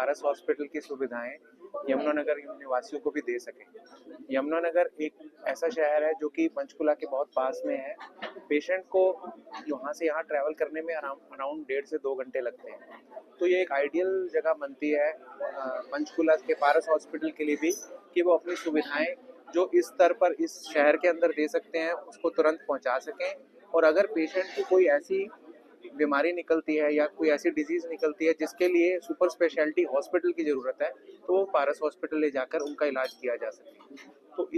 पारस hospital की सुविधाएं यमुनानगर निवासियों को भी दे सकें। यमुनानगर एक ऐसा शहर है जो कि पंचकुला के बहुत पास में है। पेशेंट को यहाँ से यहाँ ट्रैवल करने में अराउंड 1.5 से 2 घंटे लगते हैं। तो ये एक आइडियल जगह बनती है पंचकुला के पारस हॉस्पिटल के लिए भी, कि वो अपनी सुविधाएं जो इस स्तर पर इस शहर के अंदर दे सकते हैं उसको तुरंत पहुंचा सकें। और अगर पेशेंट की कोई ऐसी बीमारी निकलती है या कोई ऐसी डिजीज निकलती है जिसके लिए सुपर स्पेशलिटी हॉस्पिटल की ज़रूरत है, तो वो पारस हॉस्पिटल ले जाकर उनका इलाज किया जा सके। तो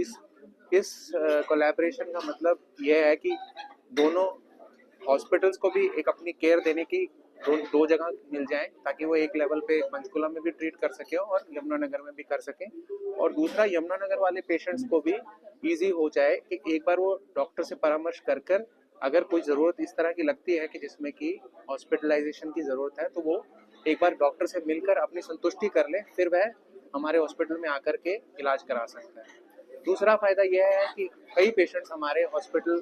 इस कोलैबोरेशन का मतलब यह है कि दोनों हॉस्पिटल्स को भी एक अपनी केयर देने की दो जगह मिल जाए, ताकि वो एक लेवल पे पंचकुला में भी ट्रीट कर सके और यमुनानगर में भी कर सके। और दूसरा, यमुनानगर वाले पेशेंट्स को भी इजी हो जाए कि एक बार वो डॉक्टर से परामर्श कर अगर कोई ज़रूरत इस तरह की लगती है कि जिसमें कि हॉस्पिटलाइजेशन की ज़रूरत है, तो वो एक बार डॉक्टर से मिलकर अपनी संतुष्टि कर ले, फिर वह हमारे हॉस्पिटल में आकर के इलाज करा सकता है। दूसरा फ़ायदा यह है कि कई पेशेंट्स हमारे हॉस्पिटल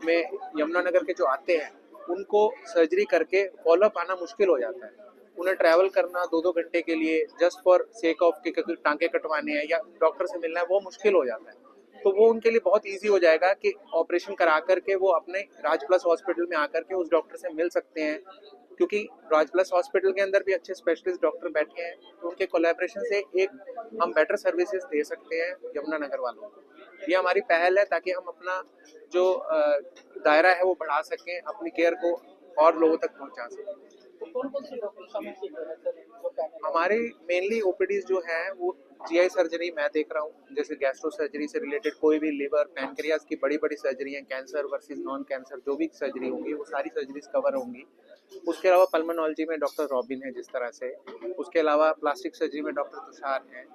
में यमुनानगर के जो आते हैं उनको सर्जरी करके फॉलोअप आना मुश्किल हो जाता है। उन्हें ट्रैवल करना 2-2 घंटे के लिए जस्ट फॉर सेक ऑफ के टांके कटवाने हैं या डॉक्टर से मिलना है, वो मुश्किल हो जाता है। तो वो उनके लिए बहुत इजी हो जाएगा कि ऑपरेशन करा करके वो अपने राज प्लस हॉस्पिटल में आकर के उस डॉक्टर से मिल सकते हैं, क्योंकि राज प्लस हॉस्पिटल के अंदर भी अच्छे स्पेशलिस्ट डॉक्टर बैठे हैं। तो उनके कोलैबोरेशन से एक हम बेटर सर्विसेज दे सकते हैं यमुनानगर वालों को। ये हमारी पहल है ताकि हम अपना जो दायरा है वो बढ़ा सकें, अपनी केयर को और लोगों तक पहुंचा सकें। तो कौन कौन से डॉक्टर शामिल हमारे मेनली ओपीडीज जो हैं वो जीआई सर्जरी मैं देख रहा हूँ, जैसे गैस्ट्रो सर्जरी से रिलेटेड कोई भी लिवर पैनक्रियाज की बड़ी बड़ी सर्जरी है, कैंसर वर्सेस नॉन कैंसर जो भी सर्जरी होंगी वो सारी सर्जरीज कवर होंगी। उसके अलावा पल्मोनोलॉजी में डॉक्टर रॉबिन है जिस तरह से, उसके अलावा प्लास्टिक सर्जरी में डॉक्टर तुषार हैं,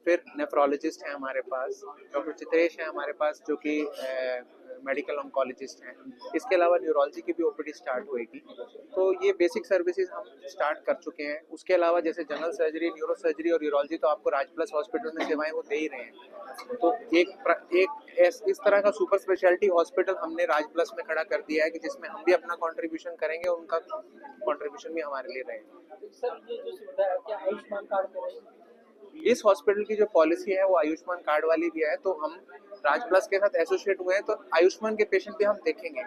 फिर नेफ्रोलॉजिस्ट हैं हमारे पास, डॉक्टर चित्रेश हैं हमारे पास जो कि मेडिकल ऑन्कोलॉजिस्ट हैं। इसके अलावा न्यूरोलॉजी की भी ओपीडी स्टार्ट होएगी। तो ये बेसिक सर्विसेज हम स्टार्ट कर चुके हैं। उसके अलावा जैसे जनरल सर्जरी, न्यूरो सर्जरी और यूरोलॉजी तो आपको राज प्लस हॉस्पिटल में सेवाएं वो दे ही रहे हैं। तो इस तरह का सुपर स्पेशलिटी हॉस्पिटल हमने राज प्लस में खड़ा कर दिया है कि जिसमें हम भी अपना कंट्रीब्यूशन करेंगे और उनका कंट्रीब्यूशन भी हमारे लिए रहेगा। सर ये जो सुविधा है क्या आयुष्मान कार्ड में रहेगी? इस हॉस्पिटल की जो पॉलिसी है वो आयुष्मान कार्ड वाली भी है। तो हम राज प्लस के साथ एसोसिएट हुए हैं तो आयुष्मान के पेशेंट भी हम देखेंगे।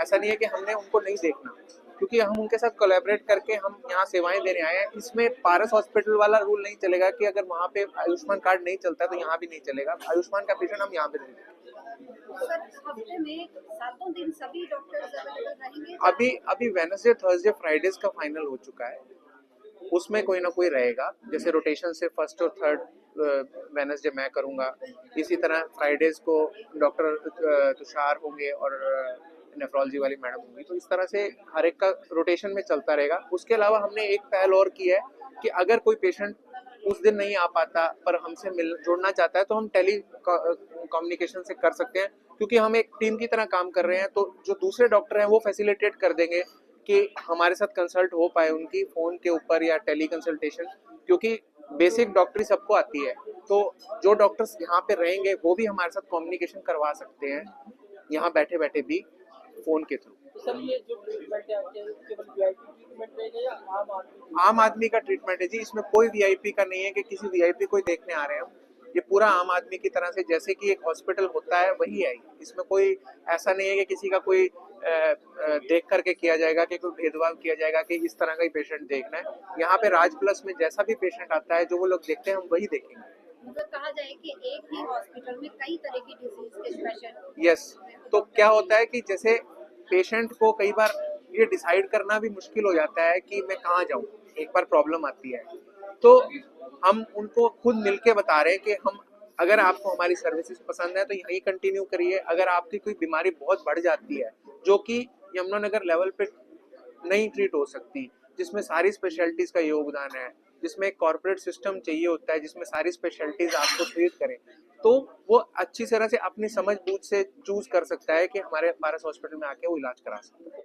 ऐसा नहीं है कि हमने उनको नहीं देखना, क्योंकि हम उनके साथ कोलैबोरेट करके हम यहाँ सेवाएं देने आए हैं। इसमें पारस हॉस्पिटल वाला रूल नहीं चलेगा कि अगर वहाँ पे आयुष्मान कार्ड नहीं चलता तो यहाँ भी नहीं चलेगा। आयुष्मान का पेशेंट हम यहाँ पे देंगे। हफ्ते में 7 दिन सभी डॉक्टर्स अवेलेबल रहेंगे? अभी वेडनेसडे, थर्सडे, फ्राइडेज का फाइनल हो चुका है, उसमें कोई ना कोई रहेगा। जैसे रोटेशन से फर्स्ट और थर्ड वेडनेसडे मैं करूँगा, इसी तरह फ्राइडेज को डॉक्टर तुषार होंगे और नेफ्रोलॉजी वाली मैडम होंगी। तो इस तरह से हर एक का रोटेशन में चलता रहेगा। उसके अलावा हमने एक पहल और की है कि अगर कोई पेशेंट उस दिन नहीं आ पाता पर हमसे जुड़ना चाहता है तो हम टेली कम्युनिकेशन से कर सकते हैं, क्योंकि हम एक टीम की तरह काम कर रहे हैं। तो जो दूसरे डॉक्टर हैं वो फैसिलिटेट कर देंगे कि हमारे साथ कंसल्ट हो पाए उनकी फ़ोन के ऊपर या टेली कंसल्टेशन, क्योंकि बेसिक डॉक्टरी सबको आती है। तो जो डॉक्टर्स यहाँ पे रहेंगे वो भी हमारे साथ कम्युनिकेशन करवा सकते हैं यहाँ बैठे बैठे भी फ़ोन के थ्रू। तो सर ये जो ट्रीटमेंट है केवल वीआईपी ट्रीटमेंट रहेगा या आम आदमी का ट्रीटमेंट है जी। इसमें कोई वीआईपी का नहीं है कि किसी वीआईपी को देखने आ रहे हैं हम। ये पूरा आम आदमी की तरह से जैसे कि एक हॉस्पिटल होता है वही है। इसमें कोई ऐसा नहीं है कि किसी का कोई देख करके किया जाएगा कि कोई भेदभाव किया जाएगा कि इस तरह का ही पेशेंट देखना है। यहाँ पे राज प्लस में जैसा भी पेशेंट आता है जो वो लोग देखते हैं हम वही देखेंगे। मतलब कहा जाए कि एक ही हॉस्पिटल में कई तरह की डिजीज के स्पेशल। यस, तो क्या होता है कि जैसे पेशेंट को कई बार ये डिसाइड करना भी मुश्किल हो जाता है कि मैं कहाँ जाऊँ, एक बार प्रॉब्लम आती है। तो हम उनको खुद मिलके बता रहे हैं कि हम, अगर आपको हमारी सर्विसेज पसंद है तो यही कंटिन्यू करिए। अगर आपकी कोई बीमारी बहुत बढ़ जाती है जो कि यमुनानगर लेवल पे नहीं ट्रीट हो सकती, जिसमें सारी स्पेशलिटीज का योगदान है, जिसमें एक कॉर्पोरेट सिस्टम चाहिए होता है जिसमें सारी स्पेशलिटीज आपको ट्रीट करें, तो वो अच्छी तरह से अपनी समझ बूझ से चूज कर सकता है कि हमारे पारस हॉस्पिटल में आके वो इलाज करा सकता है।